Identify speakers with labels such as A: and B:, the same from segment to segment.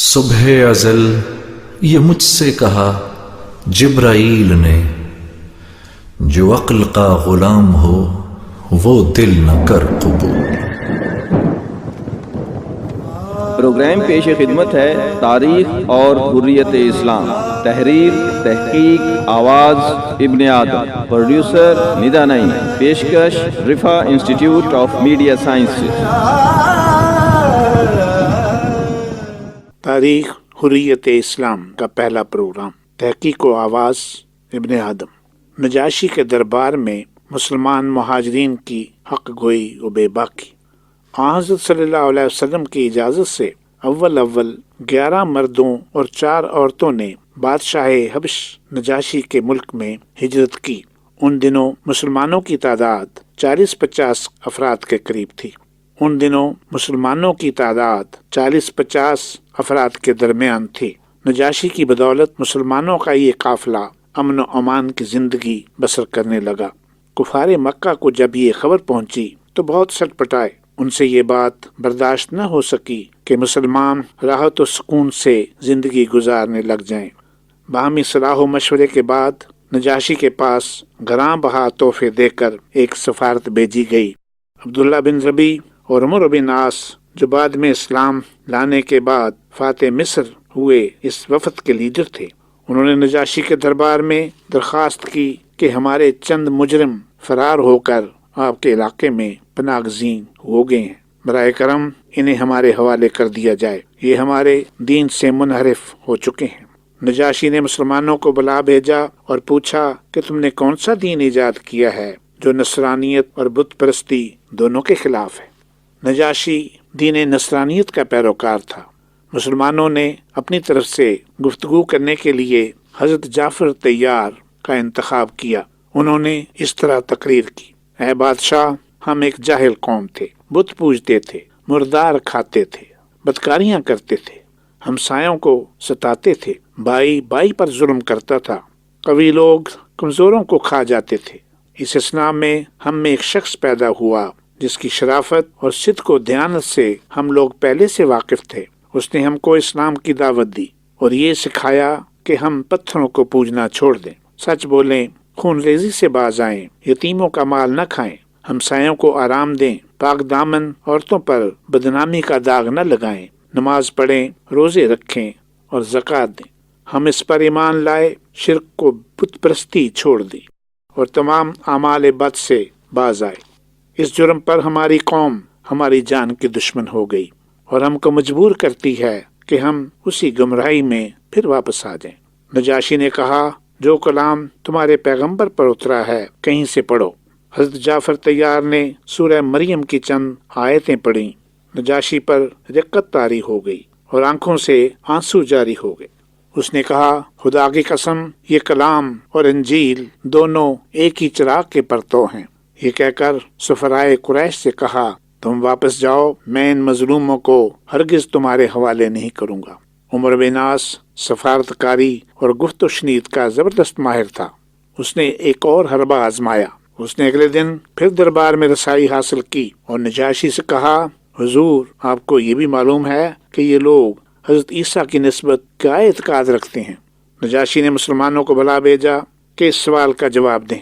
A: صبح ازل یہ مجھ سے کہا جبرائیل نے، جو عقل کا غلام ہو وہ دل نہ کر قبول۔
B: پروگرام پیش خدمت ہے تاریخ اور حریت اسلام، تحریر تحقیق آواز ابن آدم، پروڈیوسر ندا نعیم، پیشکش Rifah institute of media sciences.
C: تاریخ حریت اسلام کا پہلا پروگرام، تحقیق و آواز ابن آدم۔ نجاشی کے دربار میں مسلمان مہاجرین کی حق گوئی و بے باکی۔ حضرت صلی اللہ علیہ وسلم کی اجازت سے اول 11 مردوں اور 4 عورتوں نے بادشاہ حبش نجاشی کے ملک میں ہجرت کی۔ ان دنوں مسلمانوں کی تعداد 40-50 افراد کے قریب تھی۔ کے درمیان تھی۔ نجاشی کی بدولت مسلمانوں کا یہ قافلہ امن و امان کی زندگی بسر کرنے لگا۔ کفار مکہ کو جب یہ خبر پہنچی تو بہت سٹ پٹائے۔ ان سے یہ بات برداشت نہ ہو سکی کہ مسلمان راحت و سکون سے زندگی گزارنے لگ جائیں۔ باہمی صلاح و مشورے کے بعد نجاشی کے پاس گراں بہا تحفے دے کر ایک سفارت بھیجی گئی۔ عبداللہ بن ربیع اور عمر بن عاص، جو بعد میں اسلام لانے کے بعد فاتح مصر ہوئے، اس وفد کے لیڈر تھے۔ انہوں نے نجاشی کے دربار میں درخواست کی کہ ہمارے چند مجرم فرار ہو کر آپ کے علاقے میں پناہ گزین ہو گئے ہیں، برائے کرم انہیں ہمارے حوالے کر دیا جائے، یہ ہمارے دین سے منحرف ہو چکے ہیں۔ نجاشی نے مسلمانوں کو بلا بھیجا اور پوچھا کہ تم نے کون سا دین ایجاد کیا ہے جو نصرانیت اور بت پرستی دونوں کے خلاف ہے۔ نجاشی دین نصرانیت کا پیروکار تھا۔ مسلمانوں نے اپنی طرف سے گفتگو کرنے کے لیے حضرت جعفر طیار کا انتخاب کیا۔ انہوں نے اس طرح تقریر کی: اے بادشاہ، ہم ایک جاہل قوم تھے، بت پوجتے تھے، مردار کھاتے تھے، بدکاریاں کرتے تھے، ہمسایوں کو ستاتے تھے، بھائی بھائی پر ظلم کرتا تھا، قوی لوگ کمزوروں کو کھا جاتے تھے۔ اس اثناء میں ہم میں ایک شخص پیدا ہوا جس کی شرافت اور صدق و دیانت سے ہم لوگ پہلے سے واقف تھے۔ اس نے ہم کو اسلام کی دعوت دی اور یہ سکھایا کہ ہم پتھروں کو پوجنا چھوڑ دیں، سچ بولیں، خون ریزی سے باز آئیں، یتیموں کا مال نہ کھائیں، ہمسایوں کو آرام دیں، پاک دامن عورتوں پر بدنامی کا داغ نہ لگائیں، نماز پڑھیں، روزے رکھیں اور زکوٰۃ دیں۔ ہم اس پر ایمان لائے، شرک کو بت پرستی چھوڑ دی اور تمام اعمال بد سے باز آئے۔ اس جرم پر ہماری قوم ہماری جان کی دشمن ہو گئی اور ہم کو مجبور کرتی ہے کہ ہم اسی گمراہی میں پھر واپس آ جائیں۔ نجاشی نے کہا، جو کلام تمہارے پیغمبر پر اترا ہے کہیں سے پڑھو۔ حضرت جعفر طیار نے سورہ مریم کی چند آیتیں پڑھیں۔ نجاشی پر رقت طاری ہو گئی اور آنکھوں سے آنسو جاری ہو گئے۔ اس نے کہا، خدا کی قسم، یہ کلام اور انجیل دونوں ایک ہی چراغ کے پرتو ہیں۔ یہ کہہ کر سفرائے قریش سے کہا، تم واپس جاؤ، میں ان مظلوموں کو ہرگز تمہارے حوالے نہیں کروں گا۔ عمر بن عاص سفارت کاری اور گفت و شنید کا زبردست ماہر تھا۔ اس نے ایک اور حربہ آزمایا۔ اس نے اگلے دن پھر دربار میں رسائی حاصل کی اور نجاشی سے کہا، حضور، آپ کو یہ بھی معلوم ہے کہ یہ لوگ حضرت عیسیٰ کی نسبت کیا اعتقاد رکھتے ہیں؟ نجاشی نے مسلمانوں کو بلا بھیجا کہ اس سوال کا جواب دیں۔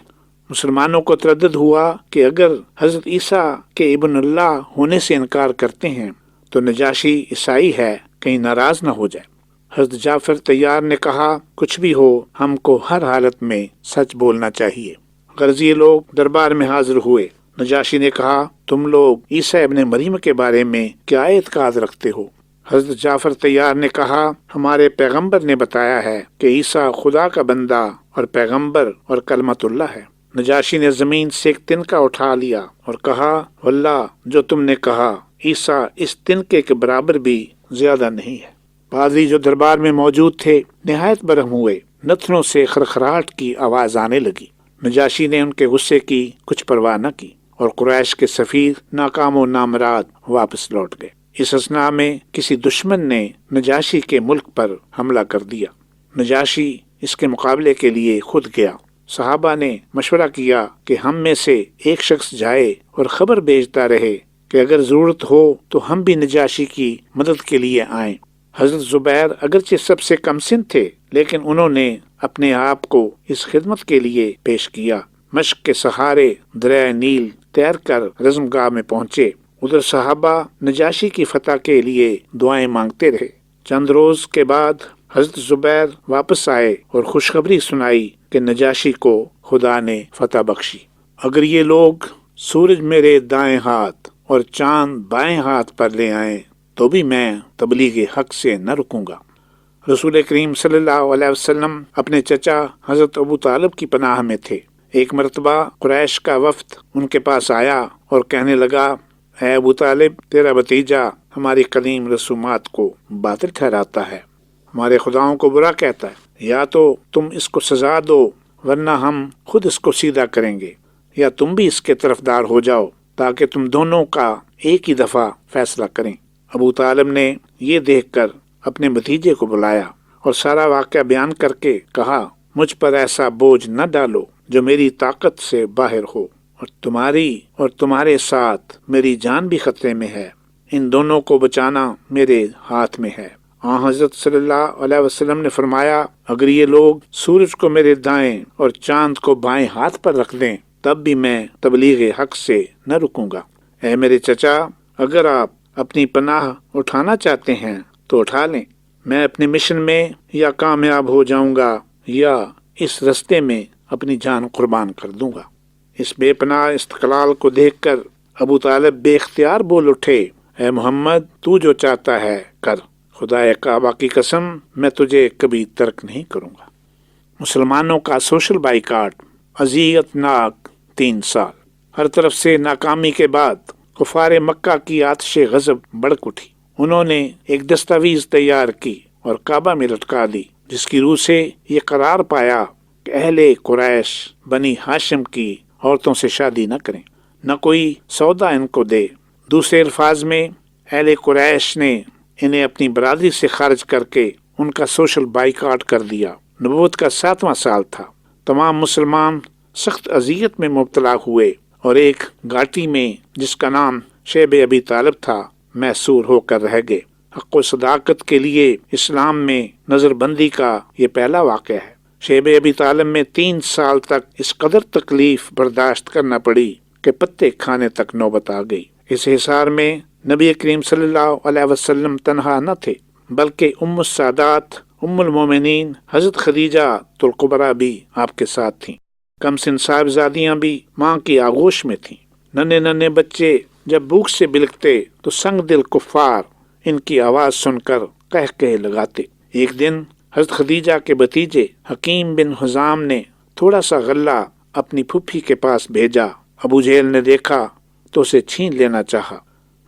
C: مسلمانوں کو تردد ہوا کہ اگر حضرت عیسیٰ کے ابن اللہ ہونے سے انکار کرتے ہیں تو نجاشی عیسائی ہے، کہیں ناراض نہ ہو جائے۔ حضرت جعفر طیار نے کہا، کچھ بھی ہو، ہم کو ہر حالت میں سچ بولنا چاہیے۔ غرضی لوگ دربار میں حاضر ہوئے۔ نجاشی نے کہا، تم لوگ عیسیٰ ابن مریم کے بارے میں کیا اعتقاد رکھتے ہو؟ حضرت جعفر طیار نے کہا، ہمارے پیغمبر نے بتایا ہے کہ عیسیٰ خدا کا بندہ اور پیغمبر اور کلمت اللہ ہے۔ نجاشی نے زمین سے ایک تنکا اٹھا لیا اور کہا، واللہ جو تم نے کہا، عیسیٰ اس تنکے کے برابر بھی زیادہ نہیں ہے۔ پادری جو دربار میں موجود تھے نہایت برہم ہوئے، نتنوں سے خرخراہٹ کی آواز آنے لگی۔ نجاشی نے ان کے غصے کی کچھ پرواہ نہ کی اور قریش کے سفیر ناکام و نامراد واپس لوٹ گئے۔ اس اثناء میں کسی دشمن نے نجاشی کے ملک پر حملہ کر دیا۔ نجاشی اس کے مقابلے کے لیے خود گیا۔ صحابہ نے مشورہ کیا کہ ہم میں سے ایک شخص جائے اور خبر بھیجتا رہے کہ اگر ضرورت ہو تو ہم بھی نجاشی کی مدد کے لیے آئیں۔ حضرت زبیر اگرچہ سب سے کم سن تھے، لیکن انہوں نے اپنے آپ کو اس خدمت کے لیے پیش کیا۔ مشق کے سہارے دریائے نیل تیر کر رزمگاہ میں پہنچے۔ ادھر صحابہ نجاشی کی فتح کے لیے دعائیں مانگتے رہے۔ چند روز کے بعد حضرت زبیر واپس آئے اور خوشخبری سنائی کہ نجاشی کو خدا نے فتح بخشی۔ اگر یہ لوگ سورج میرے دائیں ہاتھ اور چاند بائیں ہاتھ پر لے آئیں تو بھی میں تبلیغ حق سے نہ رکوں گا۔ رسول کریم صلی اللہ علیہ وسلم اپنے چچا حضرت ابو طالب کی پناہ میں تھے۔ ایک مرتبہ قریش کا وفد ان کے پاس آیا اور کہنے لگا، اے ابو طالب، تیرا بھتیجا ہماری قدیم رسومات کو باطل ٹھہراتا ہے، ہمارے خداؤں کو برا کہتا ہے۔ یا تو تم اس کو سزا دو ورنہ ہم خود اس کو سیدھا کریں گے، یا تم بھی اس کے طرفدار ہو جاؤ تاکہ تم دونوں کا ایک ہی دفعہ فیصلہ کریں۔ ابو طالب نے یہ دیکھ کر اپنے بھتیجے کو بلایا اور سارا واقعہ بیان کر کے کہا، مجھ پر ایسا بوجھ نہ ڈالو جو میری طاقت سے باہر ہو، اور تمہارے ساتھ میری جان بھی خطرے میں ہے، ان دونوں کو بچانا میرے ہاتھ میں ہے۔ حضرت صلی اللہ علیہ وسلم نے فرمایا، اگر یہ لوگ سورج کو میرے دائیں اور چاند کو بائیں ہاتھ پر رکھ دیں تب بھی میں تبلیغ حق سے نہ رکوں گا۔ اے میرے چچا، اگر آپ اپنی پناہ اٹھانا چاہتے ہیں تو اٹھا لیں، میں اپنے مشن میں یا کامیاب ہو جاؤں گا یا اس رستے میں اپنی جان قربان کر دوں گا۔ اس بے پناہ استقلال کو دیکھ کر ابو طالب بے اختیار بول اٹھے، اے محمد، تو جو چاہتا ہے کر، خدا کعبہ کی قسم میں تجھے کبھی ترک نہیں کروں گا۔ مسلمانوں کا سوشل بائیکاٹ، اذیت ناک 3 سال۔ ہر طرف سے ناکامی کے بعد کفار مکہ کی آتش غضب بڑک اٹھی۔ انہوں نے ایک دستاویز تیار کی اور کعبہ میں لٹکا دی، جس کی روح سے یہ قرار پایا کہ اہل قریش بنی ہاشم کی عورتوں سے شادی نہ کریں، نہ کوئی سودا ان کو دے۔ دوسرے الفاظ میں، اہل قریش نے انہیں اپنی برادری سے خارج کر کے ان کا سوشل بائیکاٹ کر دیا۔ نبوت کا 7واں سال تھا۔ تمام مسلمان سخت اذیت میں مبتلا ہوئے اور ایک گھاٹی میں جس کا نام شیب ابی طالب تھا محصور ہو کر رہ گئے۔ حق و صداقت کے لیے اسلام میں نظر بندی کا یہ پہلا واقعہ ہے۔ شیب ابی طالب میں 3 سال تک اس قدر تکلیف برداشت کرنا پڑی کہ پتے کھانے تک نوبت آ گئی۔ اس حصار میں نبی کریم صلی اللہ علیہ وسلم تنہا نہ تھے، بلکہ ام السادات ام المومنین حضرت خدیجہ الکبریٰ بھی آپ کے ساتھ تھیں۔ کم سن صاحبزادیاں بھی ماں کی آغوش میں تھیں۔ ننھے ننھے بچے جب بھوک سے بلکتے تو سنگ دل کفار ان کی آواز سن کر قہقہے لگاتے۔ ایک دن حضرت خدیجہ کے بھتیجے حکیم بن حزام نے تھوڑا سا غلہ اپنی پھوپھی کے پاس بھیجا۔ ابو جہل نے دیکھا تو اسے چھین لینا چاہا۔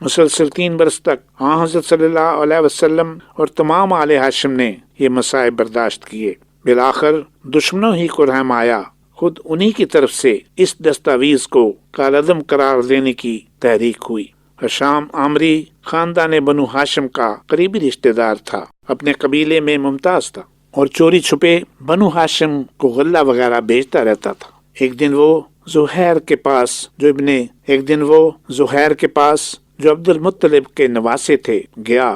C: مسلسل 3 برس تک حضرت صلی اللہ علیہ وسلم اور تمام آل ہاشم نے یہ مصائب برداشت کیے۔ بالآخر دشمنوں ہی کو رحم آیا، خود انہی کی طرف سے اس دستاویز کو کالعدم قرار دینے کی تحریک ہوئی۔ ہشام عامری خاندان بنو ہاشم کا قریبی رشتہ دار تھا، اپنے قبیلے میں ممتاز تھا اور چوری چھپے بنو ہاشم کو غلہ وغیرہ بیچتا رہتا تھا۔ ایک دن وہ زہیر کے پاس جو عبد المطلب کے نواسے تھے گیا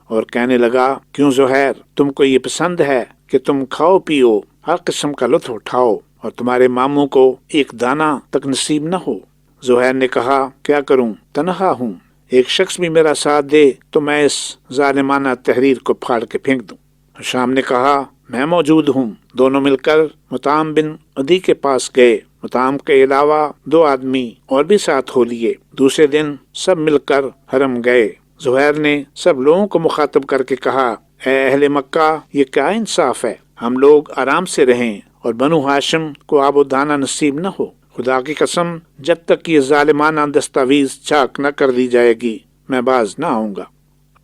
C: اور کہنے لگا، کیوں زہیر، تم کو یہ پسند ہے کہ تم کھاؤ پیو، ہر قسم کا لطف اٹھاؤ اور تمہارے ماموں کو ایک دانہ تک نصیب نہ ہو؟ زہیر نے کہا، کیا کروں، تنہا ہوں، ایک شخص بھی میرا ساتھ دے تو میں اس ظالمانہ تحریر کو پھاڑ کے پھینک دوں۔ شام نے کہا، میں موجود ہوں۔ دونوں مل کر مطعم بن عدی کے پاس گئے۔ مطعم کے علاوہ 2 آدمی اور بھی ساتھ ہو لیے۔ دوسرے دن سب مل کر حرم گئے۔ زہیر نے سب لوگوں کو مخاطب کر کے کہا، اے اہل مکہ، یہ کیا انصاف ہے؟ ہم لوگ آرام سے رہیں اور بنو ہاشم کو آب و دانہ نصیب نہ ہو۔ خدا کی قسم، جب تک یہ ظالمانہ دستاویز چاک نہ کر دی جائے گی میں باز نہ آؤں گا۔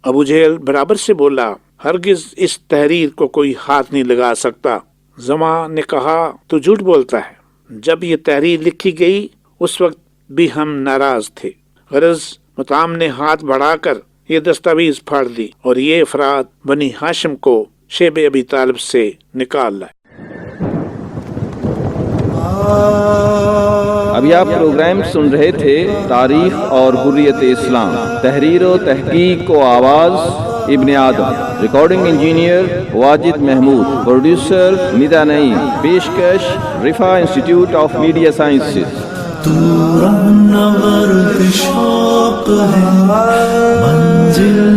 C: ابو جہل برابر سے بولا، ہرگز اس تحریر کو کوئی ہاتھ نہیں لگا سکتا۔ زما نے کہا، تو جھوٹ بولتا ہے، جب یہ تحریر لکھی گئی اس وقت بھی ہم ناراض تھے۔ غرض مطعم نے ہاتھ بڑھا کر یہ دستاویز پھاڑ دی اور یہ افراد بنی ہاشم کو شیب ابی طالب سے نکال لائے۔
B: ابھی آپ پروگرام سن رہے تھے تاریخ اور حریت اسلام، تحریر و تحقیق و آواز Ibn Adam, recording engineer Wajid Mahmood, producer Nida Naeem, پیشکش Rifah institute of media sciences.
A: تو رہنور شوق ہے منزل